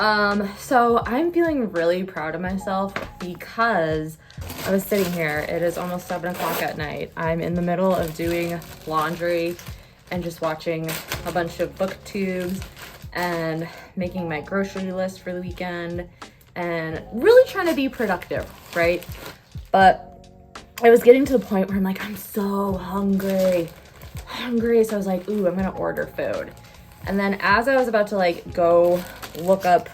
So I'm feeling really proud of myself because I was sitting here. It is almost 7 o'clock at night. I'm in the middle of doing laundry and just watching a bunch of booktubes and making my grocery list for the weekend and really trying to be productive, right? But I was getting to the point where I'm like, I'm so hungry. So I was like, ooh, I'm gonna order food. And then as I was about to like go look up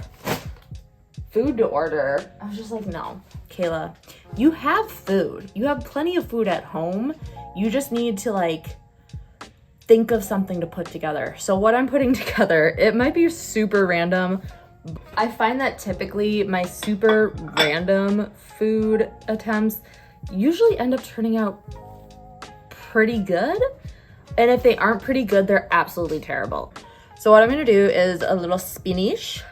food to order, I was just like, no, Kayla, you have food. You have plenty of food at home. You just need to like think of something to put together. So what I'm putting together, it might be super random. I find that typically my super random food attempts usually end up turning out pretty good. And if they aren't pretty good, they're absolutely terrible. So what I'm gonna do is a little spinach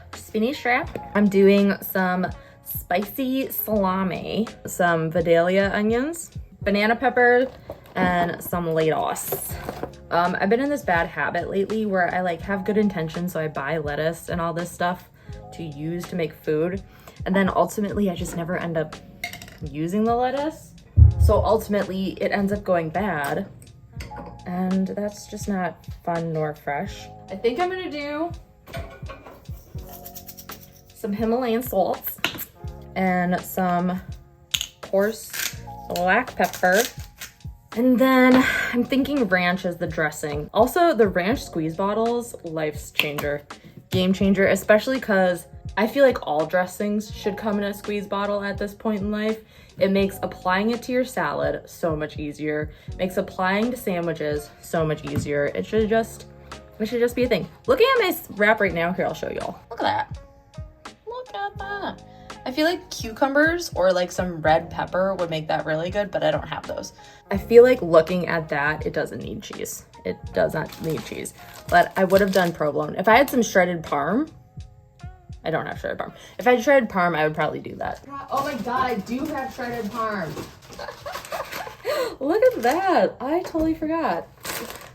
wrap. I'm doing some spicy salami, some Vidalia onions, banana pepper, and some lettuce. I've been in this bad habit lately where I like have good intentions, so I buy lettuce and all this stuff to use to make food. And then ultimately I just never end up using the lettuce. So ultimately it ends up going bad. And that's just not fun nor fresh. I think I'm gonna do some Himalayan salts and some coarse black pepper. And then I'm thinking ranch as the dressing. Also, the ranch squeeze bottles, life's changer, game changer, especially because I feel like all dressings should come in a squeeze bottle at this point in life. It makes applying it to your salad so much easier. It makes applying to sandwiches so much easier. It should just be a thing. Looking at my wrap right now, here, I'll show y'all. Look at that. Look at that. I feel like cucumbers or like some red pepper would make that really good, but I don't have those. I feel like looking at that, it doesn't need cheese. It does not need cheese, but I would have done provolone. If I had some shredded parm, I don't have shredded parm. If I had shredded parm, I would probably do that. Oh my God, I do have shredded parm. Look at that. I totally forgot.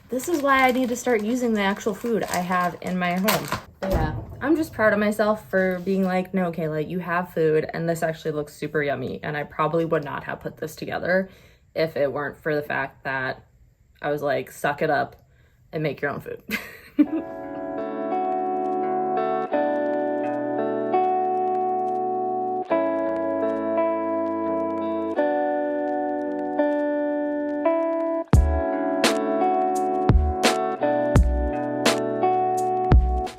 This is why I need to start using the actual food I have in my home. But yeah, I'm just proud of myself for being like, no, Kayla, you have food and this actually looks super yummy. And I probably would not have put this together if it weren't for the fact that I was like, suck it up and make your own food.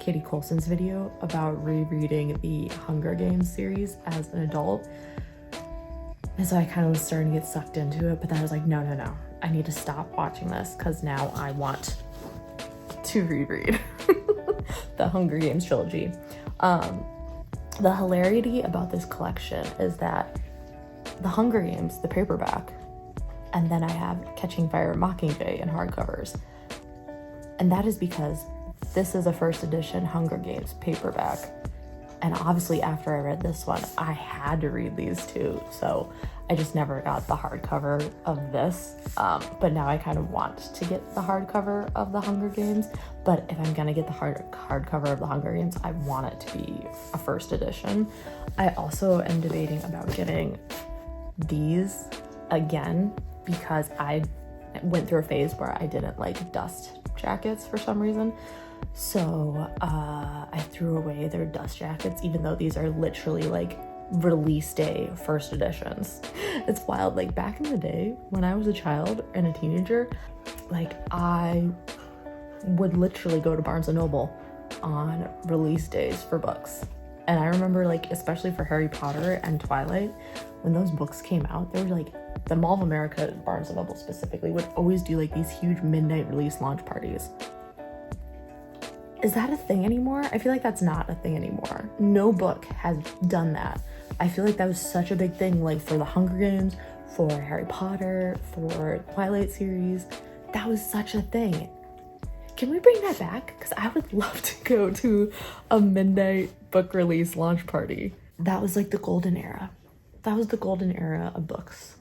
Katie Coulson's video about rereading the Hunger Games series as an adult. And so I kind of was starting to get sucked into it, but then I was like, no. I need to stop watching this because now I want to reread the Hunger Games trilogy. The hilarity about this collection is that the Hunger Games, the paperback, and then I have Catching Fire Mockingjay in hardcovers. And that is because this is a first edition Hunger Games paperback. And obviously after I read this one, I had to read these two. So I just never got the hardcover of this. But now I kind of want to get the hardcover of the Hunger Games. But if I'm gonna get the hardcover of the Hunger Games, I want it to be a first edition. I also am debating about getting these again because I went through a phase where I didn't like dust jackets for some reason. So I threw away their dust jackets, even though these are literally like release day first editions. It's wild. Like back in the day when I was a child and a teenager, like I would literally go to Barnes & Noble on release days for books. And I remember like, especially for Harry Potter and Twilight, when those books came out, they were like, the Mall of America, Barnes & Noble specifically, would always do like these huge midnight release launch parties. Is that a thing anymore? I feel like that's not a thing anymore. No book has done that. I feel like that was such a big thing, like for the Hunger Games, for Harry Potter, for Twilight series. That was such a thing. Can we bring that back? Because I would love to go to a midnight book release launch party. That was like the golden era. That was the golden era of books.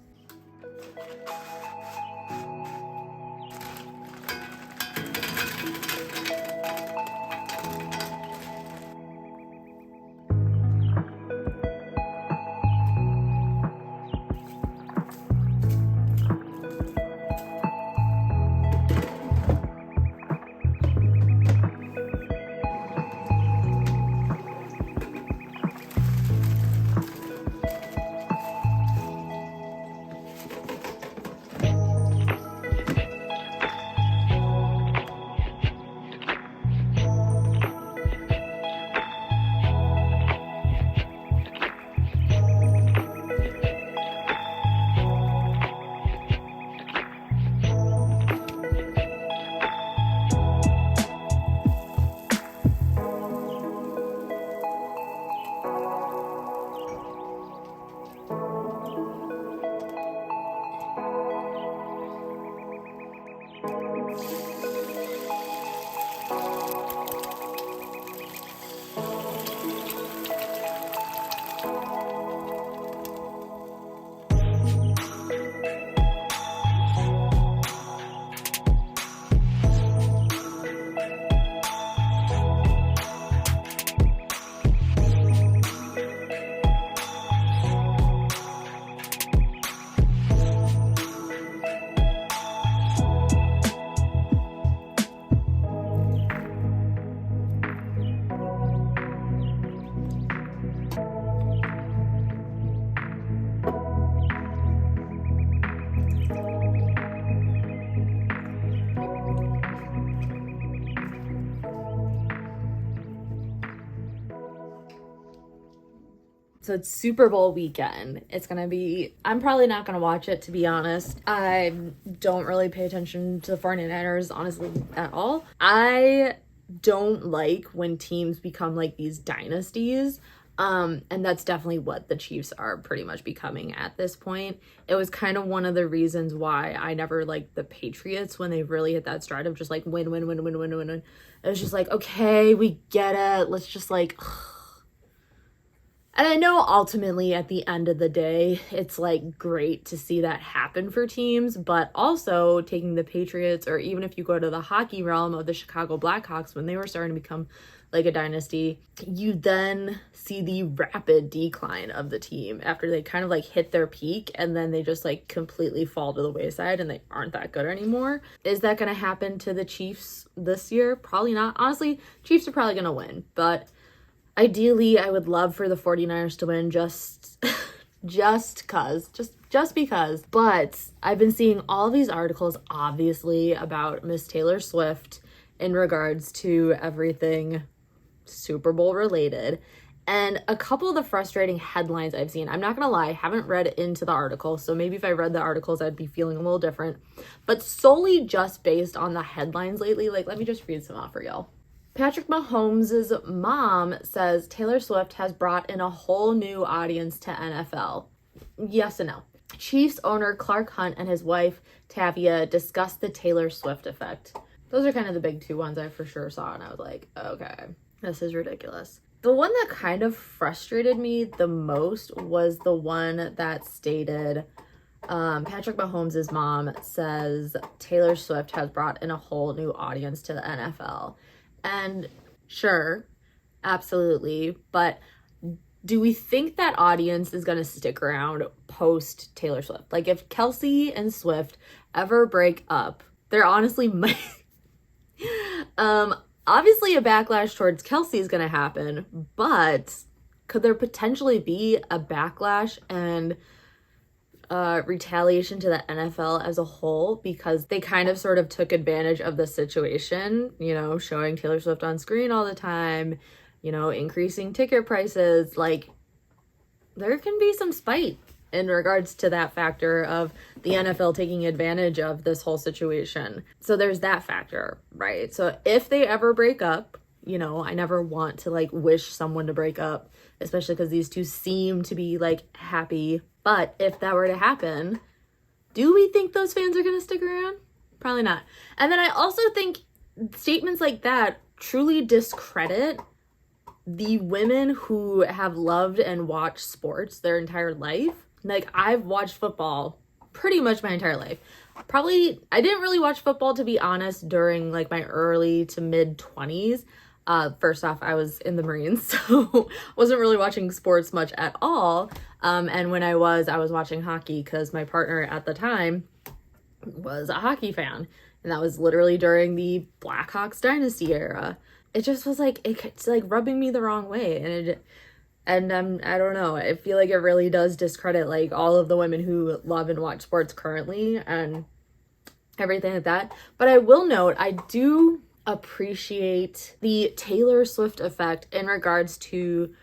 So it's Super Bowl weekend. It's gonna be, I'm probably not gonna watch it, to be honest. I don't really pay attention to the 49ers, honestly, at all. I don't like when teams become like these dynasties. And that's definitely what the Chiefs are pretty much becoming at this point. It was kind of one of the reasons why I never liked the Patriots when they really hit that stride of just like win, win, win, win, win, win, win. It was just like, okay, we get it. Let's just like, and I know ultimately at the end of the day, it's like great to see that happen for teams, but also taking the Patriots, or even if you go to the hockey realm of the Chicago Blackhawks, when they were starting to become like a dynasty, you then see the rapid decline of the team after they kind of like hit their peak, and then they just like completely fall to the wayside and they aren't that good anymore. Is that going to happen to the Chiefs this year? Probably not. Honestly, Chiefs are probably going to win, but ideally I would love for the 49ers to win just because. But I've been seeing all these articles, obviously, about Miss Taylor Swift in regards to everything Super Bowl related, and a couple of the frustrating headlines I've seen. I'm not gonna lie, I haven't read into the article, so maybe if I read the articles I'd be feeling a little different, but solely just based on the headlines lately, like let me just read some off for y'all. Patrick Mahomes' mom says Taylor Swift has brought in a whole new audience to NFL. Yes and no. Chiefs owner Clark Hunt and his wife Tavia discussed the Taylor Swift effect. Those are kind of the big two ones I for sure saw, and I was like, okay, this is ridiculous. The one that kind of frustrated me the most was the one that stated Patrick Mahomes' mom says Taylor Swift has brought in a whole new audience to the NFL. And sure, absolutely, but do we think that audience is going to stick around post Taylor Swift? Like if Kelsey and Swift ever break up, there honestly might obviously a backlash towards Kelsey is going to happen, but could there potentially be a backlash and retaliation to the NFL as a whole because they kind of sort of took advantage of the situation, you know, showing Taylor Swift on screen all the time, you know, increasing ticket prices? Like there can be some spite in regards to that factor of the NFL taking advantage of this whole situation. So there's that factor, right? So if they ever break up, you know, I never want to like wish someone to break up, especially because these two seem to be like happy. But if that were to happen, do we think those fans are going to stick around? Probably not. And then I also think statements like that truly discredit the women who have loved and watched sports their entire life. Like I've watched football pretty much my entire life. Probably, I didn't really watch football, to be honest, during like my early to mid 20s. First off, I was in the Marines, so wasn't really watching sports much at all. And when I was watching hockey because my partner at the time was a hockey fan. And that was literally during the Blackhawks dynasty era. It just was like, it's like rubbing me the wrong way. And I don't know, I feel like it really does discredit like all of the women who love and watch sports currently and everything like that. But I will note, I do appreciate the Taylor Swift effect in regards to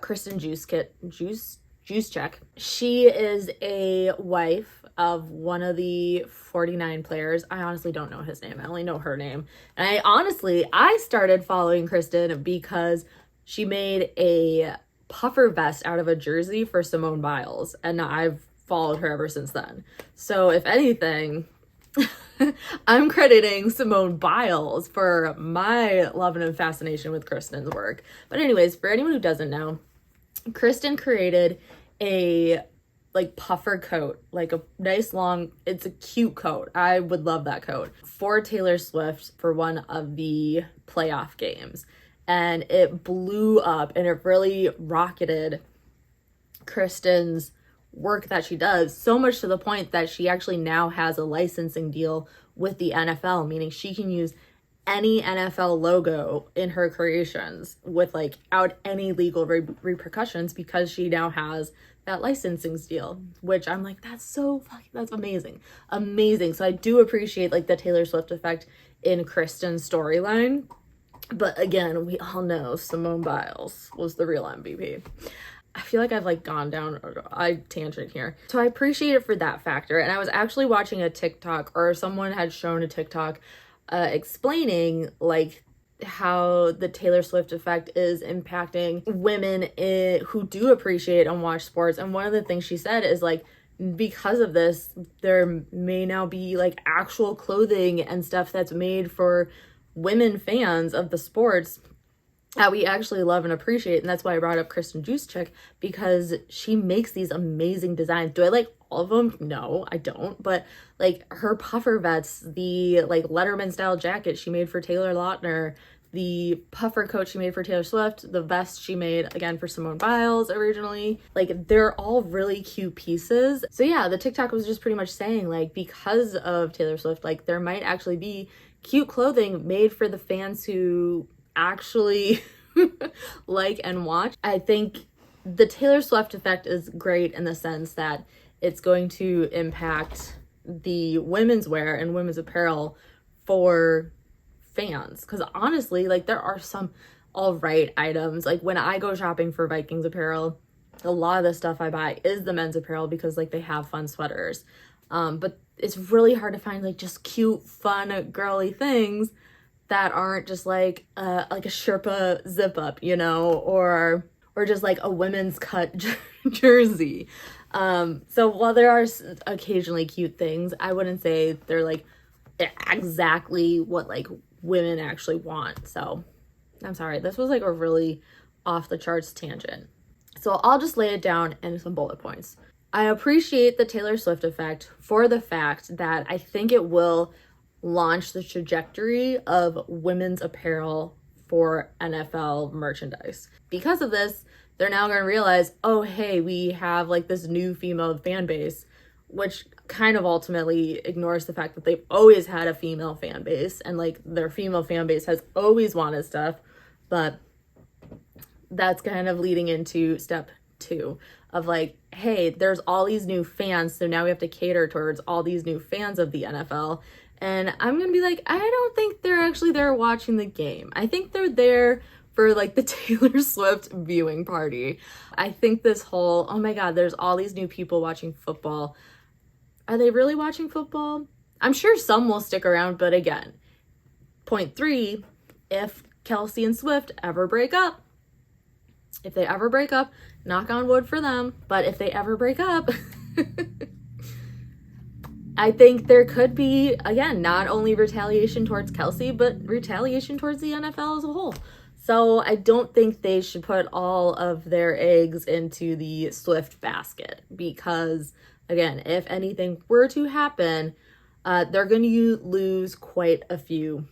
Kristen Juszczyk. She is a wife of one of the 49 players. I honestly don't know his name. I only know her name. And I started following Kristen because she made a puffer vest out of a jersey for Simone Biles, and I've followed her ever since then. So if anything, I'm crediting Simone Biles for my love and fascination with Kristen's work. But anyways, for anyone who doesn't know, Kristen created a like puffer coat, like a nice long, it's a cute coat. I would love that coat for Taylor Swift for one of the playoff games. And it blew up and it really rocketed Kristen's work that she does, so much to the point that she actually now has a licensing deal with the NFL, meaning she can use any NFL logo in her creations without any legal repercussions because she now has that licensing deal, which I'm like, that's amazing. So I do appreciate like the Taylor Swift effect in Kristen's storyline. But again, we all know Simone Biles was the real MVP. I feel like I've like gone down a tangent here. So I appreciate it for that factor. And I was actually watching a TikTok, or someone had shown a TikTok explaining like how the Taylor Swift effect is impacting women who do appreciate and watch sports. And one of the things she said is like, because of this, there may now be like actual clothing and stuff that's made for women fans of the sports that we actually love and appreciate. And that's why I brought up Kristen Juszczyk, because she makes these amazing designs. Do I like all of them? No, I don't. But like her puffer vests, the like Letterman style jacket she made for Taylor Lautner, the puffer coat she made for Taylor Swift, the vest she made again for Simone Biles originally, like they're all really cute pieces. So yeah, the TikTok was just pretty much saying like, because of Taylor Swift, like there might actually be cute clothing made for the fans who actually like and watch. I think the Taylor Swift effect is great in the sense that it's going to impact the women's wear and women's apparel for fans, because honestly, like there are some all right items. Like when I go shopping for Vikings apparel, a lot of the stuff I buy is the men's apparel because like they have fun sweaters, but it's really hard to find like just cute, fun, girly things that aren't just like a Sherpa zip up, you know, or just like a women's cut jersey. So while there are occasionally cute things, I wouldn't say they're like exactly what like women actually want. So I'm sorry, this was like a really off the charts tangent. So I'll just lay it down in some bullet points. I appreciate the Taylor Swift effect for the fact that I think it will launch the trajectory of women's apparel for NFL merchandise. Because of this, they're now going to realize, oh, hey, we have like this new female fan base, which kind of ultimately ignores the fact that they've always had a female fan base and like their female fan base has always wanted stuff. But that's kind of leading into step 2 of like, hey, there's all these new fans, so now we have to cater towards all these new fans of the NFL. And I'm gonna be like, I don't think they're actually there watching the game. I think they're there for like the Taylor Swift viewing party. I think this whole, oh my God, there's all these new people watching football. Are they really watching football? I'm sure some will stick around, but again, point 3, if Kelsey and Swift ever break up, if they ever break up, knock on wood for them, but if they ever break up, I think there could be, again, not only retaliation towards Kelsey, but retaliation towards the NFL as a whole. So I don't think they should put all of their eggs into the Swift basket because, again, if anything were to happen, they're going to lose quite a few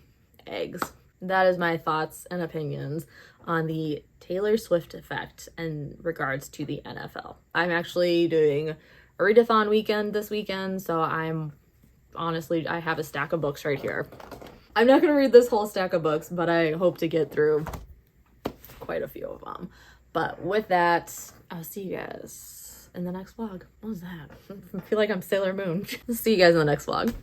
eggs. That is my thoughts and opinions on the Taylor Swift effect in regards to the NFL. I'm actually doing a readathon weekend this weekend, so I have a stack of books right here. I'm not going to read this whole stack of books, but I hope to get through quite a few of them. But with that, I'll see you guys in the next vlog. What was that? I feel like I'm Sailor Moon. See you guys in the next vlog.